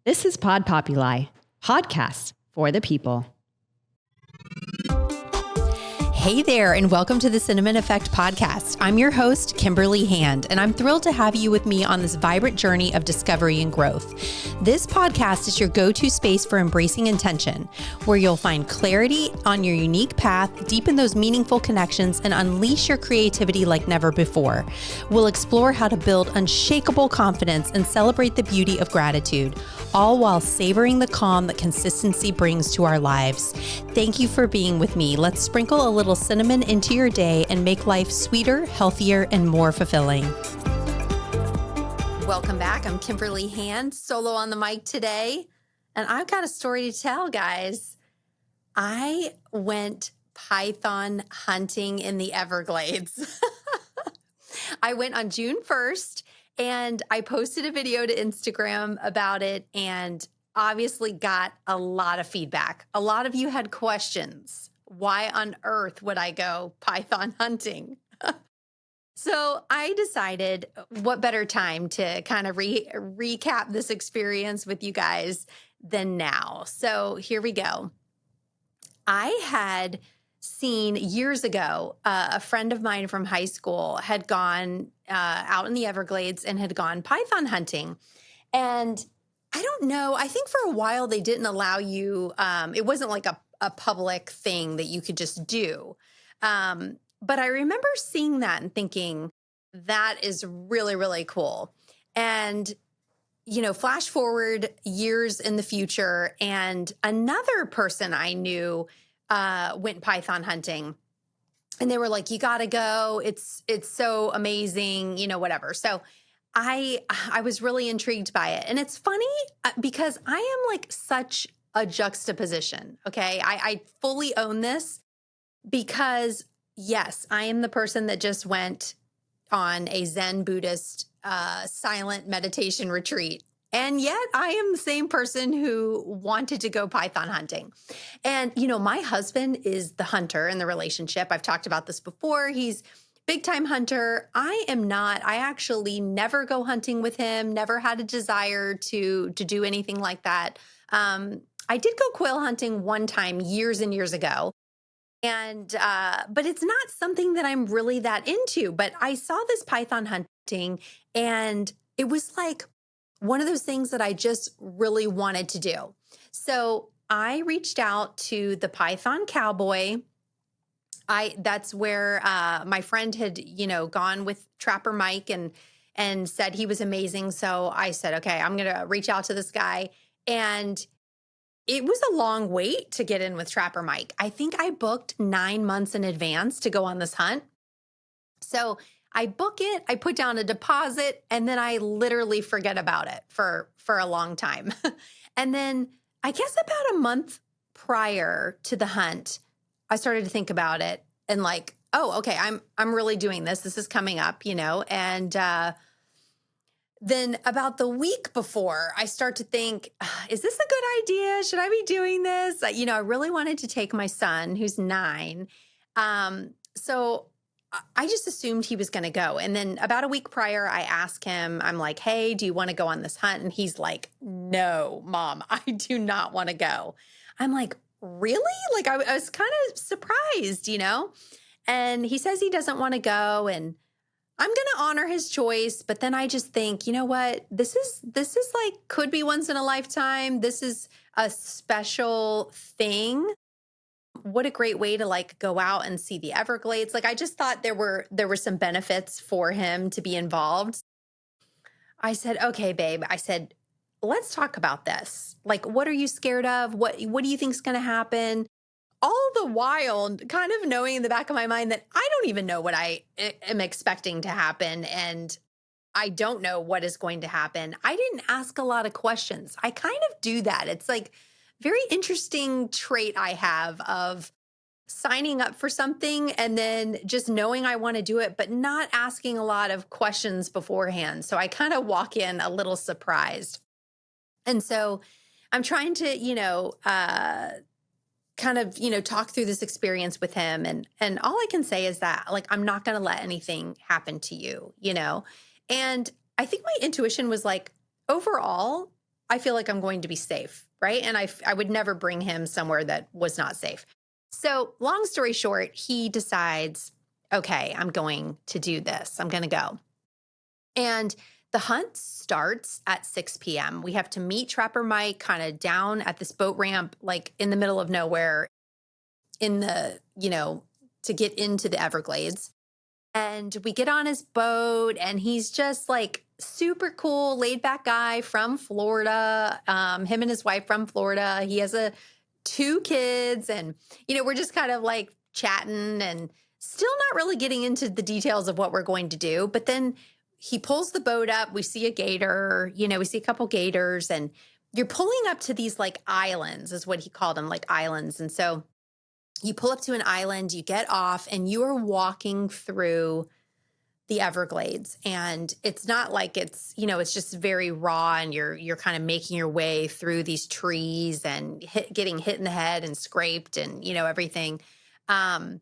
This is Pod Populi, podcast for the people. Hey there, and welcome to the Cinnamon Effect podcast. I'm your host, Kimberly Hand, and I'm thrilled to have you with me on this vibrant journey of discovery and growth. This podcast is your go-to space for embracing intention, where you'll find clarity on your unique path, deepen those meaningful connections, and unleash your creativity like never before. We'll explore how to build unshakable confidence and celebrate the beauty of gratitude, all while savoring the calm that consistency brings to our lives. Thank you for being with me. Let's sprinkle a little cinnamon into your day and make life sweeter, healthier, and more fulfilling. Welcome back. I'm Kimberly Hand, solo on the mic today, and I've got a story to tell, guys. I went python hunting in the Everglades. I went on June 1st, and I posted a video to Instagram about it, and obviously got a lot of feedback. A lot of you had questions. Why on earth would I go python hunting? So I decided what better time to kind of recap this experience with you guys than now. So here we go. I had seen years ago, a friend of mine from high school had gone out in the Everglades and had gone python hunting. And I don't know, I think for a while they didn't allow you, it wasn't like a public thing that you could just do. But I remember seeing that and thinking, that is really, really cool. And, you know, flash forward years in the future, and another person I knew went python hunting. And they were like, you got to go. It's so amazing, you know, whatever. So I was really intrigued by it. And it's funny because I am like such a juxtaposition. Okay. I fully own this because yes, I am the person that just went on a Zen Buddhist silent meditation retreat. And yet I am the same person who wanted to go python hunting. And, you know, my husband is the hunter in the relationship. I've talked about this before. He's big time hunter. I am not. I actually never go hunting with him, never had a desire to do anything like that. I did go quail hunting one time years and years ago. And, but it's not something that I'm really that into. But I saw this python hunting, and it was like one of those things that I just really wanted to do. So I reached out to the Python Cowboy. That's where my friend had, you know, gone with Trapper Mike and said he was amazing. So I said, okay, I'm going to reach out to this guy. And it was a long wait to get in with Trapper Mike. I think I booked 9 months in advance to go on this hunt. So I book it, I put down a deposit, and then I literally forget about it for a long time. And then I guess about a month prior to the hunt, I started to think about it and like, oh, okay, I'm really doing this. This is coming up, you know, and then about the week before, I start to think, is this a good idea? Should I be doing this? You know, I really wanted to take my son, who's 9. So I just assumed he was going to go. And then about a week prior, I asked him, I'm like, hey, do you want to go on this hunt? And he's like, no, Mom, I do not want to go. I'm like, really? Like, I was kind of surprised, you know? And he says he doesn't want to go, and I'm going to honor his choice. But then I just think, you know what? This is like, could be once in a lifetime. This is a special thing. What a great way to like go out and see the Everglades. Like, I just thought there were some benefits for him to be involved. I said, okay, babe. I said, let's talk about this. Like, what are you scared of? What do you think is going to happen? All the while kind of knowing in the back of my mind that I don't even know what I am expecting to happen. And I don't know what is going to happen. I didn't ask a lot of questions. I kind of do that. It's like very interesting trait I have of signing up for something and then just knowing I want to do it, but not asking a lot of questions beforehand. So I kind of walk in a little surprised. And so I'm trying to, you know, kind of, you know, talk through this experience with him. And all I can say is that, like, I'm not going to let anything happen to you, you know? And I think my intuition was like, overall, I feel like I'm going to be safe, right? And I would never bring him somewhere that was not safe. So, long story short, he decides, okay, I'm going to do this. I'm going to go. And the hunt starts at 6 p.m. We have to meet Trapper Mike kind of down at this boat ramp, like in the middle of nowhere, in the, to get into the Everglades. And we get on his boat, and he's just like super cool, laid back guy from Florida. Him and his wife from Florida. He has two kids, and we're just kind of like chatting and still not really getting into the details of what we're going to do. But then he pulls the boat up. We see a gator. We see a couple gators, and you're pulling up to these like islands, is what he called them, like islands. And so you pull up to an island, you get off, and you are walking through the Everglades. And it's not like it's just very raw, and you're kind of making your way through these trees and getting hit in the head and scraped and, everything. And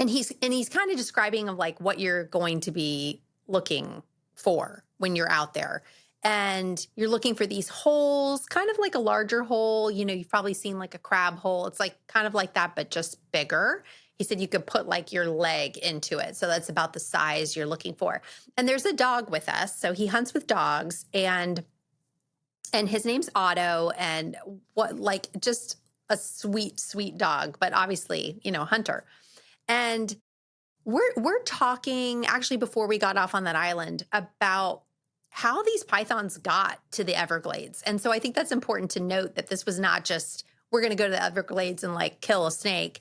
he's kind of describing of like what you're going to be looking for when you're out there. And you're looking for these holes, kind of like a larger hole. You've probably seen like a crab hole. It's like kind of like that, but just bigger. He said you could put like your leg into it. So that's about the size you're looking for. And there's a dog with us. So he hunts with dogs, and his name's Otto, and just a sweet, sweet dog, but obviously, hunter. And we're talking actually before we got off on that island about how these pythons got to the Everglades. And so I think that's important to note, that this was not just, we're going to go to the Everglades and like kill a snake.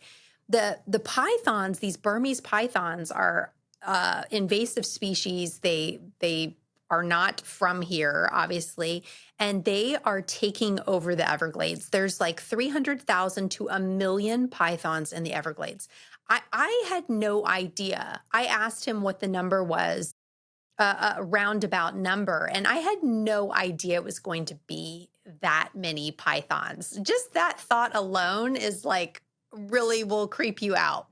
The pythons, these Burmese pythons, are invasive species. They are not from here, obviously, and they are taking over the Everglades. There's like 300,000 to 1 million pythons in the Everglades. I had no idea. I asked him what the number was, a roundabout number, and I had no idea it was going to be that many pythons. Just that thought alone is like really will creep you out.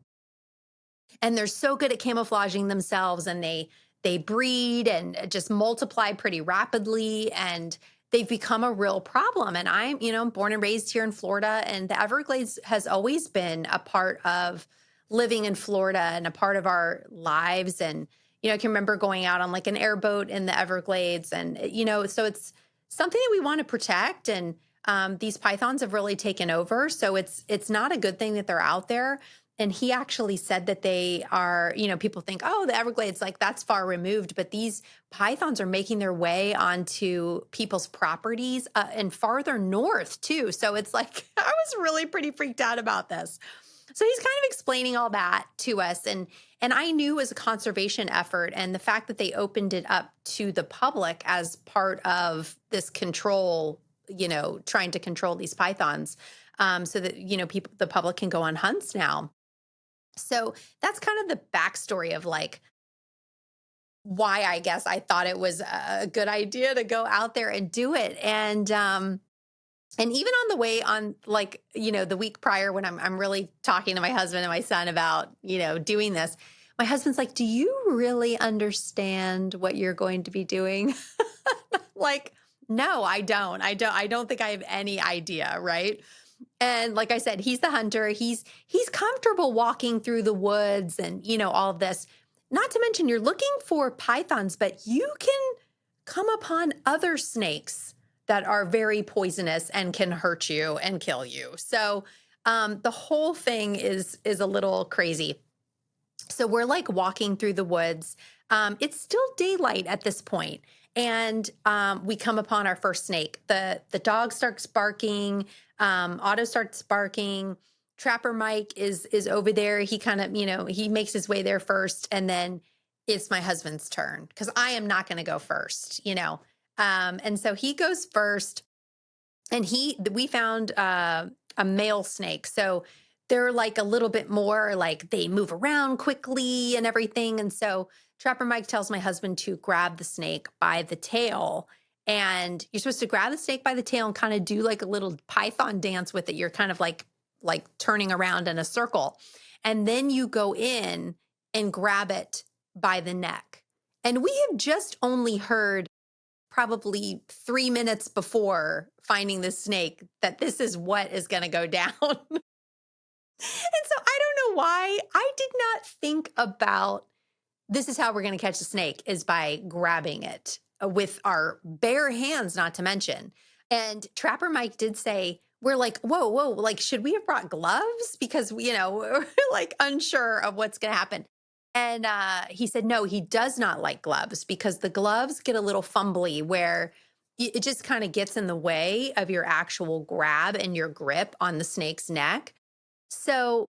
And they're so good at camouflaging themselves, and they breed and just multiply pretty rapidly, and they've become a real problem. And I'm, born and raised here in Florida, and the Everglades has always been a part of living in Florida and a part of our lives. And I can remember going out on like an airboat in the Everglades, and so it's something that we want to protect. And these pythons have really taken over, so it's not a good thing that they're out there. And he actually said that they are, people think, oh, the Everglades, like that's far removed, but these pythons are making their way onto people's properties and farther north too. So it's like I was really pretty freaked out about this. So he's kind of explaining all that to us. And I knew it was a conservation effort, and the fact that they opened it up to the public as part of this control, trying to control these pythons, so that, the public can go on hunts now. So that's kind of the backstory of like why I guess I thought it was a good idea to go out there and do it. And even on the way on, like, the week prior when I'm really talking to my husband and my son about, doing this, my husband's like, do you really understand what you're going to be doing? Like, no, I don't. I don't think I have any idea. Right. And like I said, he's the hunter. He's comfortable walking through the woods and, all of this. Not to mention you're looking for pythons, but you can come upon other snakes that are very poisonous and can hurt you and kill you. So the whole thing is a little crazy. So we're like walking through the woods. It's still daylight at this point. And we come upon our first snake. The dog starts barking. Otto starts barking. Trapper Mike is over there. He kind of, he makes his way there first. And then it's my husband's turn because I am not going to go first, and so he goes first, and we found a male snake. So they're like a little bit more like they move around quickly and everything. And so Trapper Mike tells my husband to grab the snake by the tail. And you're supposed to grab the snake by the tail and kind of do like a little python dance with it. You're kind of like turning around in a circle. And then you go in and grab it by the neck. And we have just only heard probably 3 minutes before finding this snake that this is what is going to go down. And so I don't know why I did not think about this is how we're going to catch the snake is by grabbing it with our bare hands, not to mention. And Trapper Mike did say, we're like, whoa, whoa, like, should we have brought gloves? Because, we're like unsure of what's going to happen. And he said, no, he does not like gloves because the gloves get a little fumbly where it just kind of gets in the way of your actual grab and your grip on the snake's neck. So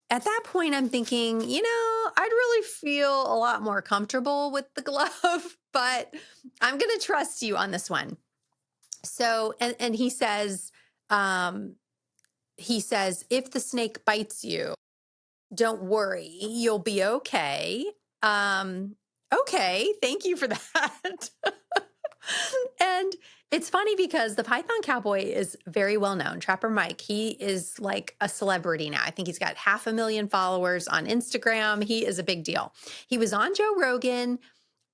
at that point, I'm thinking, I'd really feel a lot more comfortable with the glove, but I'm going to trust you on this one. So, and he says, if the snake bites you, don't worry, you'll be okay. Okay, thank you for that. And it's funny because the Python Cowboy is very well known. Trapper Mike, he is like a celebrity now. I think he's got 500,000 followers on Instagram. He is a big deal. He was on Joe Rogan.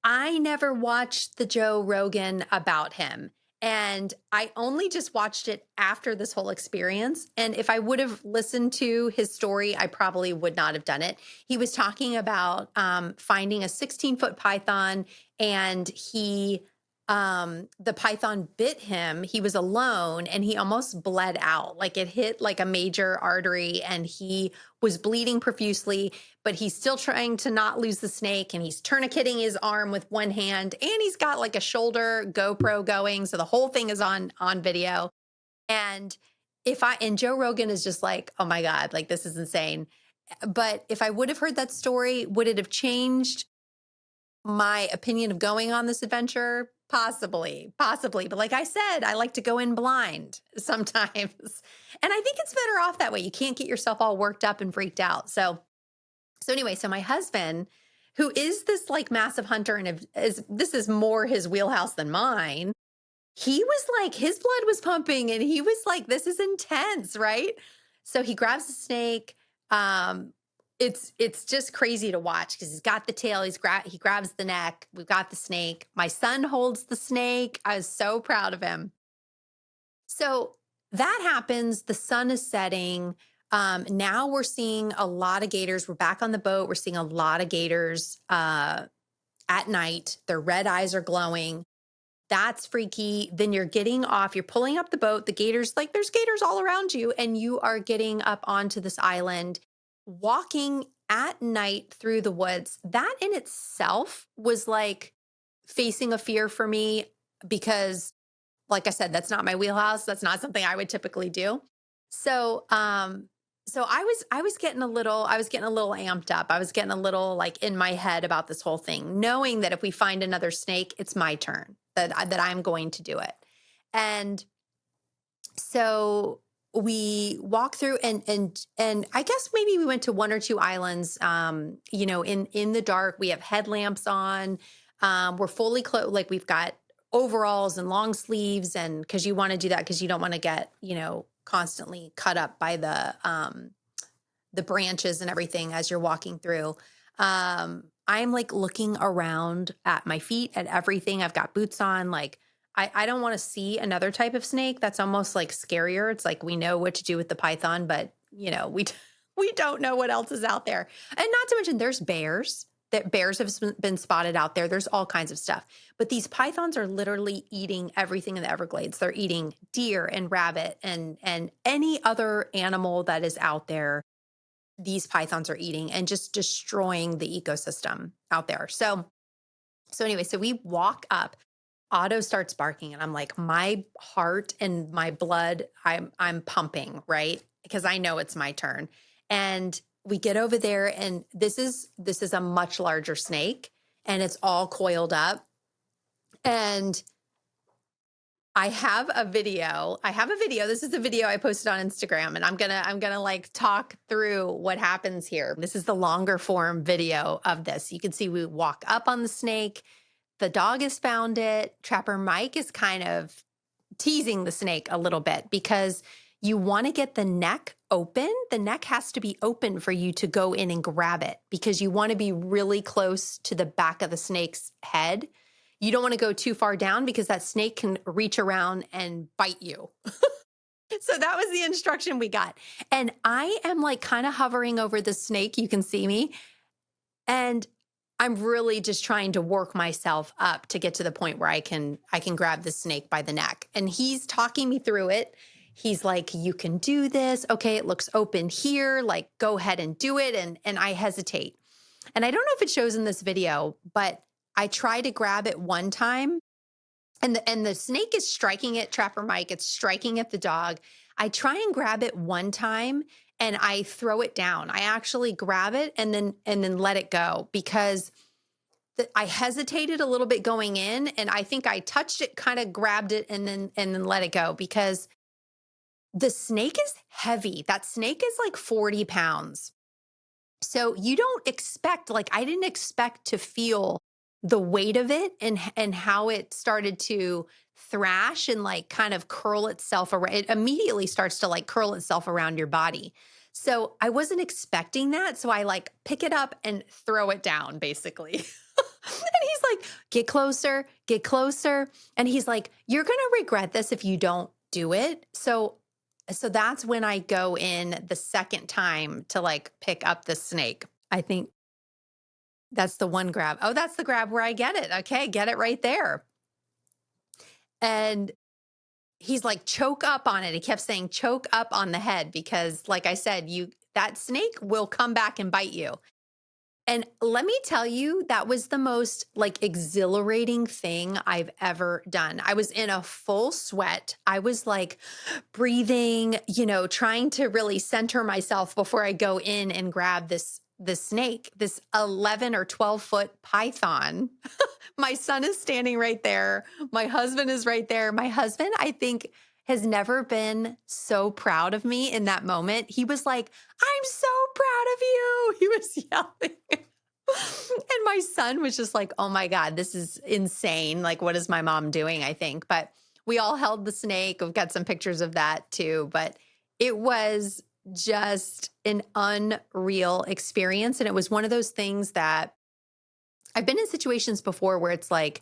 I never watched the Joe Rogan about him. And I only just watched it after this whole experience. And if I would have listened to his story, I probably would not have done it. He was talking about finding a 16-foot python, and the python bit him. He was alone and he almost bled out. Like it hit like a major artery and he was bleeding profusely, but he's still trying to not lose the snake, and he's tourniqueting his arm with one hand, and he's got like a shoulder GoPro going. So the whole thing is on video. And and Joe Rogan is just like, oh my God, like this is insane. But if I would have heard that story, would it have changed my opinion of going on this adventure? Possibly. But like I said, I like to go in blind sometimes. And I think it's better off that way. You can't get yourself all worked up and freaked out. So anyway, so my husband, who is this like massive hunter and this is more his wheelhouse than mine, he was like, his blood was pumping and he was like, this is intense, right? So he grabs the snake. It's just crazy to watch because he's got the tail. He grabs the neck. We've got the snake. My son holds the snake. I was so proud of him. So that happens. The sun is setting. Now we're seeing a lot of gators. We're back on the boat. We're seeing a lot of gators at night. Their red eyes are glowing. That's freaky. Then you're getting off. You're pulling up the boat. The gators, like there's gators all around you, and you are getting up onto this island. Walking at night through the woods, that in itself was like facing a fear for me because, like I said, that's not my wheelhouse. That's not something I would typically do. So, I was getting a little amped up. I was getting a little like in my head about this whole thing, knowing that if we find another snake, it's my turn, that I'm going to do it. And so we walk through and I guess maybe we went to one or two islands, in the dark. We have headlamps on. We're fully clothed. Like we've got overalls and long sleeves. And cause you want to do that cause you don't want to get, constantly cut up by the branches and everything as you're walking through. I'm like looking around at my feet, at everything. I've got boots on. Like I don't want to see another type of snake. That's almost like scarier. It's like we know what to do with the python, but we don't know what else is out there. And not to mention there's bears. That bears have been spotted out there. There's all kinds of stuff. But these pythons are literally eating everything in the Everglades. They're eating deer and rabbit and any other animal that is out there. These pythons are eating and just destroying the ecosystem out there. So anyway, so we walk up. Otto starts barking and I'm like, my heart and my blood, I'm pumping, right? Because I know it's my turn. And we get over there and this is a much larger snake and it's all coiled up. And I have a video. This is a video I posted on Instagram, and I'm gonna like talk through what happens here. This is the longer form video of this. You can see we walk up on the snake. The dog has found it. Trapper Mike is kind of teasing the snake a little bit because you want to get the neck open. The neck has to be open for you to go in and grab it because you want to be really close to the back of the snake's head. you don't want to go too far down because that snake can reach around and bite you. So that was the instruction we got. And I am like kind of hovering over the snake. You can see me. And I'm really just trying to work myself up to get to the point where I can grab the snake by the neck. And he's talking me through it. He's like, you can do this. Okay, it looks open here. Like, go ahead and do it. And I hesitate. And I don't know if it shows in this video, but I try to grab it one time. And the snake is striking at Trapper Mike. It's striking at the dog. I try and grab it one time and I throw it down. I actually grab it and then let it go because I hesitated a little bit going in, and I think I touched it, kind of grabbed it, and then let it go because the snake is heavy. That snake is like 40 pounds. So you don't expect, like, I didn't expect to feel the weight of it and how it started to thrash and like kind of curl itself around. It immediately starts to like curl itself around your body. So I wasn't expecting that. So I like pick it up and throw it down basically. And he's like, get closer, get closer. And he's like, you're going to regret this if you don't do it. So that's when I go in the second time to like pick up the snake. I think that's the one grab. Oh, that's the grab where I get it. Okay, get it right there. And he's like, choke up on it. He kept saying, choke up on the head because, like I said, that snake will come back and bite you. And let me tell you, that was the most like exhilarating thing I've ever done. I was in a full sweat. I was like breathing, trying to really center myself before I go in and grab this snake, this 11 or 12-foot python. My son is standing right there. My husband is right there. My husband, I think, has never been so proud of me in that moment. He was like, I'm so proud of you. He was yelling. And my son was just like, oh my God, this is insane. Like, what is my mom doing, I think? But we all held the snake. We've got some pictures of that too. But it was just an unreal experience. And it was one of those things that I've been in situations before where it's like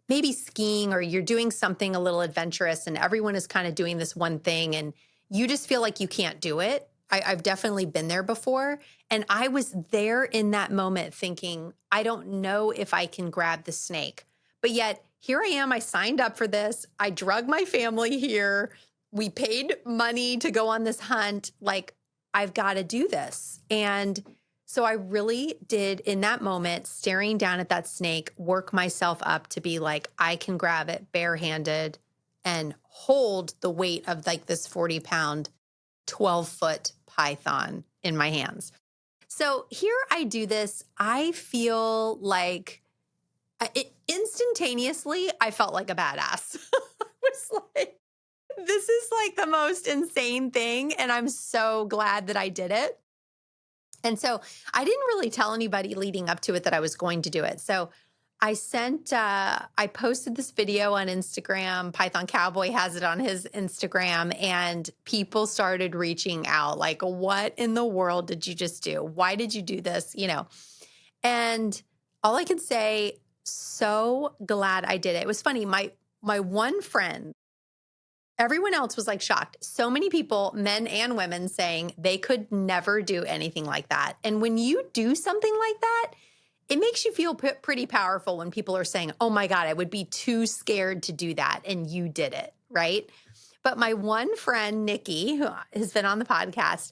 maybe skiing or you're doing something a little adventurous and everyone is kind of doing this one thing and you just feel like you can't do it. I've definitely been there before. And I was there in that moment thinking, I don't know if I can grab the snake. But yet here I am. I signed up for this. I drug my family here. We paid money to go on this hunt. Like, I've got to do this. And so I really did in that moment, staring down at that snake, work myself up to be like, I can grab it barehanded and hold the weight of like this 40-pound, 12-foot python in my hands. So here I do this. I feel like instantaneously, I felt like a badass. I was like, this is like the most insane thing. And I'm so glad that I did it. And so I didn't really tell anybody leading up to it that I was going to do it. So I posted this video on Instagram. Python Cowboy has it on his Instagram, and people started reaching out like, what in the world did you just do? Why did you do this? And all I could say, so glad I did it. It was funny. My one friend, everyone else was like shocked. So many people, men and women, saying they could never do anything like that. And when you do something like that, it makes you feel pretty powerful when people are saying, oh my God, I would be too scared to do that. And you did it, right? But my one friend, Nikki, who has been on the podcast,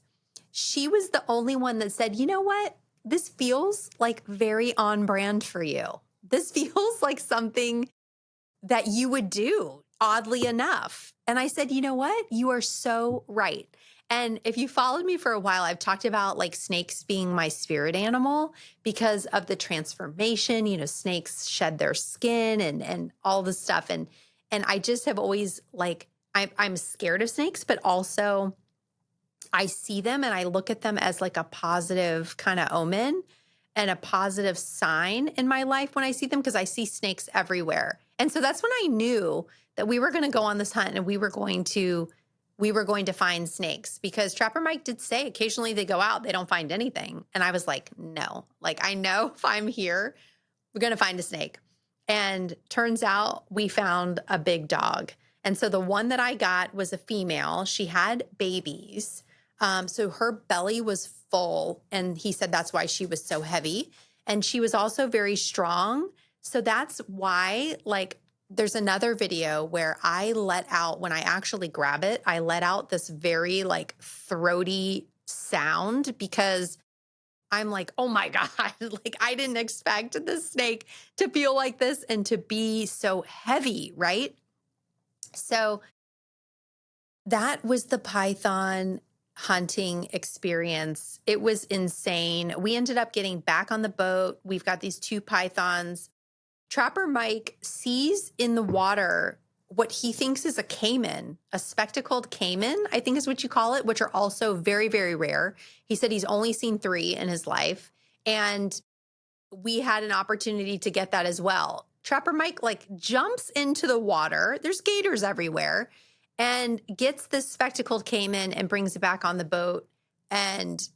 she was the only one that said, you know what? This feels like very on brand for you. This feels like something that you would do, oddly enough. And I said, you know what? You are so right. And if you followed me for a while, I've talked about like snakes being my spirit animal because of the transformation. Snakes shed their skin and all this stuff. And I just have always like, I'm scared of snakes, but also I see them and I look at them as like a positive kind of omen and a positive sign in my life when I see them, because I see snakes everywhere. And so that's when I knew that we were going to go on this hunt and we were going to find snakes, because Trapper Mike did say occasionally they go out, they don't find anything. And I was like, no, like I know if I'm here, we're going to find a snake. And turns out we found a big dog. And so the one that I got was a female. She had babies. So her belly was full. And he said that's why she was so heavy. And she was also very strong. So that's why, like, there's another video where I let out, when I actually grab it, I let out this very like throaty sound because I'm like, oh my God, like I didn't expect this snake to feel like this and to be so heavy, right? So that was the python hunting experience. It was insane. We ended up getting back on the boat. We've got these two pythons. Trapper Mike sees in the water what he thinks is a caiman, a spectacled caiman, I think is what you call it, which are also very, very rare. He said he's only seen 3 in his life. And we had an opportunity to get that as well. Trapper Mike like jumps into the water. There's gators everywhere and gets this spectacled caiman and brings it back on the boat. And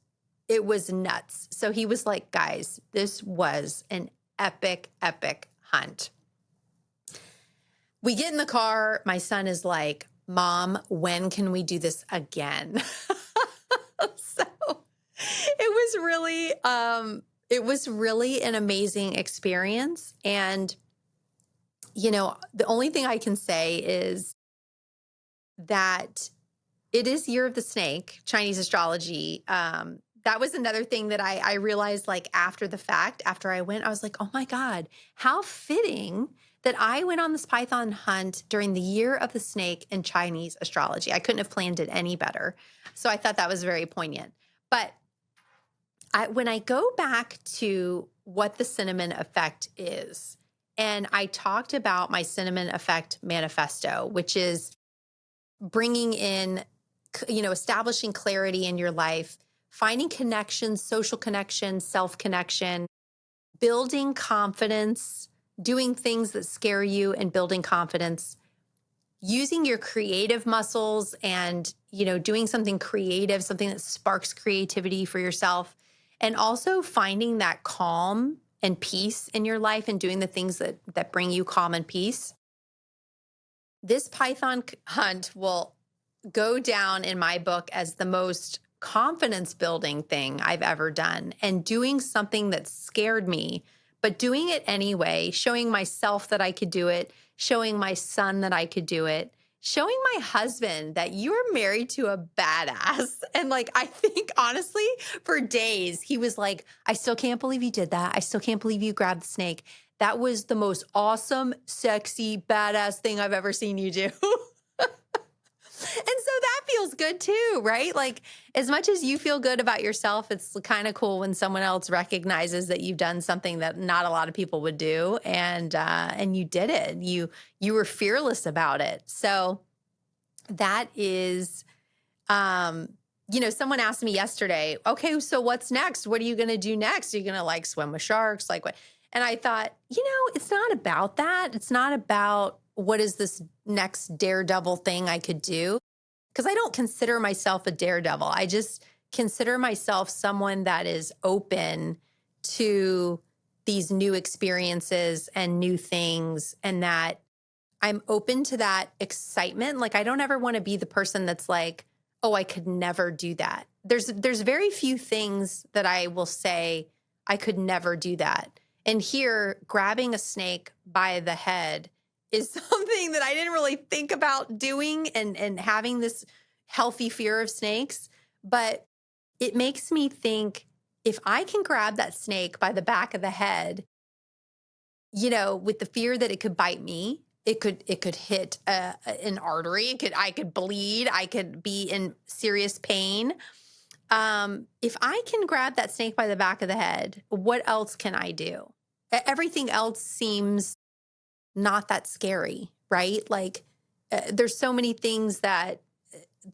it was nuts. So he was like, guys, this was an epic, epic hunt. We get in the car. My son is like, Mom, when can we do this again? So it was really an amazing experience. And, you know, the only thing I can say is that it is Year of the Snake, Chinese astrology. That was another thing that I realized like after the fact, after I went, I was like, oh my God, how fitting that I went on this python hunt during the Year of the Snake in Chinese astrology. I couldn't have planned it any better. So I thought that was very poignant. But when I go back to what the cinnamon effect is, and I talked about my cinnamon effect manifesto, which is bringing in, you know, establishing clarity in your life, finding connections, social connection, self-connection, building confidence, doing things that scare you and building confidence, using your creative muscles and, you know, doing something creative, something that sparks creativity for yourself, and also finding that calm and peace in your life and doing the things that bring you calm and peace. This python hunt will go down in my book as the most confidence building thing I've ever done, and doing something that scared me, but doing it anyway, showing myself that I could do it, showing my son that I could do it, showing my husband that you're married to a badass. And like, I think honestly, for days, he was like, I still can't believe you did that. I still can't believe you grabbed the snake. That was the most awesome, sexy, badass thing I've ever seen you do. And so that feels good too, right? Like as much as you feel good about yourself, it's kind of cool when someone else recognizes that you've done something that not a lot of people would do, and you did it. You were fearless about it. So that is, you know, someone asked me yesterday, okay, so what's next? What are you going to do next? Are you going to like swim with sharks? Like what? And I thought, you know, it's not about that. It's not about what is this next daredevil thing I could do? Because I don't consider myself a daredevil. I just consider myself someone that is open to these new experiences and new things, and that I'm open to that excitement. Like I don't ever want to be the person that's like, oh, I could never do that. There's very few things that I will say I could never do that. And here, grabbing a snake by the head is something that I didn't really think about doing, and having this healthy fear of snakes. But it makes me think, if I can grab that snake by the back of the head, you know, with the fear that it could bite me, it could hit an artery, I could bleed, I could be in serious pain. If I can grab that snake by the back of the head, what else can I do? Everything else seems not that scary, right? Like there's so many things that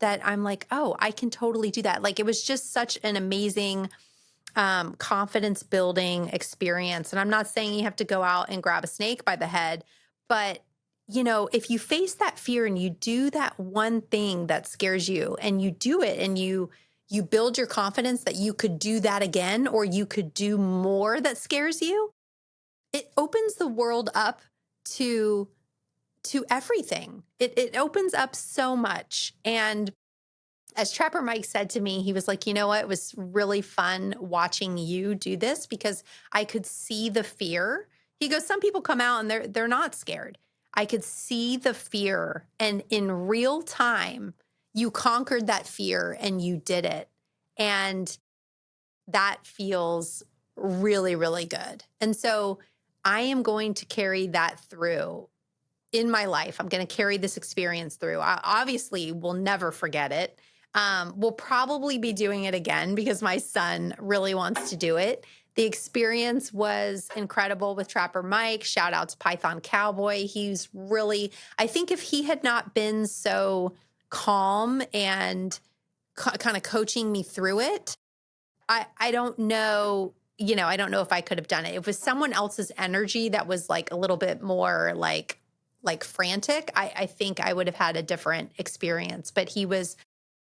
I'm like, oh, I can totally do that. Like it was just such an amazing confidence building experience. And I'm not saying you have to go out and grab a snake by the head, but you know, if you face that fear and you do that one thing that scares you, and you do it, and you build your confidence that you could do that again, or you could do more that scares you, it opens the world up to everything. It opens up so much. And as Trapper Mike said to me, he was like, you know what? It was really fun watching you do this because I could see the fear. He goes, some people come out and they're not scared. I could see the fear. And in real time, you conquered that fear and you did it. And that feels really, really good. And so I am going to carry that through in my life. I'm going to carry this experience through. I obviously will never forget it. We'll probably be doing it again because my son really wants to do it. The experience was incredible with Trapper Mike. Shout out to Python Cowboy. He's really, I think if he had not been so calm and kind of coaching me through it, I don't know, I don't know if I could have done it. If it was someone else's energy that was like a little bit more like frantic, I think I would have had a different experience. But he was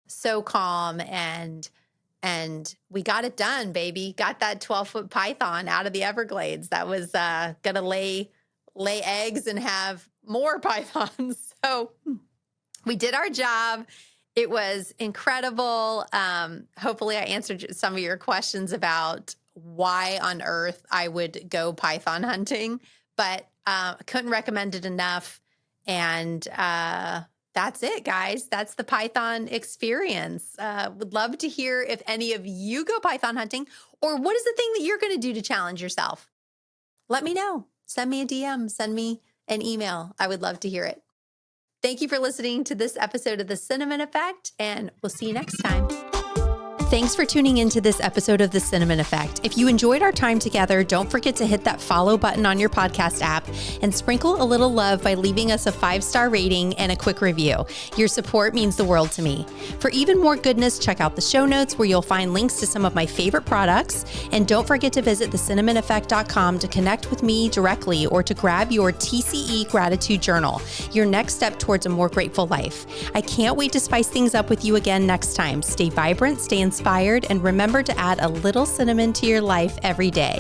so calm and we got it done, baby. Got that 12-foot python out of the Everglades. That was going to lay eggs and have more pythons. So we did our job. It was incredible. Hopefully I answered some of your questions about why on earth I would go python hunting, but I couldn't recommend it enough. And that's it, guys. That's the Python experience. Would love to hear if any of you go python hunting, or what is the thing that you're going to do to challenge yourself? Let me know. Send me a DM. Send me an email. I would love to hear it. Thank you for listening to this episode of The Cinnamon Effect, and we'll see you next time. Thanks for tuning into this episode of The Cinnamon Effect. If you enjoyed our time together, don't forget to hit that follow button on your podcast app and sprinkle a little love by leaving us a 5-star rating and a quick review. Your support means the world to me. For even more goodness, check out the show notes where you'll find links to some of my favorite products. And don't forget to visit thecinnamoneffect.com to connect with me directly or to grab your TCE gratitude journal, your next step towards a more grateful life. I can't wait to spice things up with you again next time. Stay vibrant, stay inspired, and remember to add a little cinnamon to your life every day.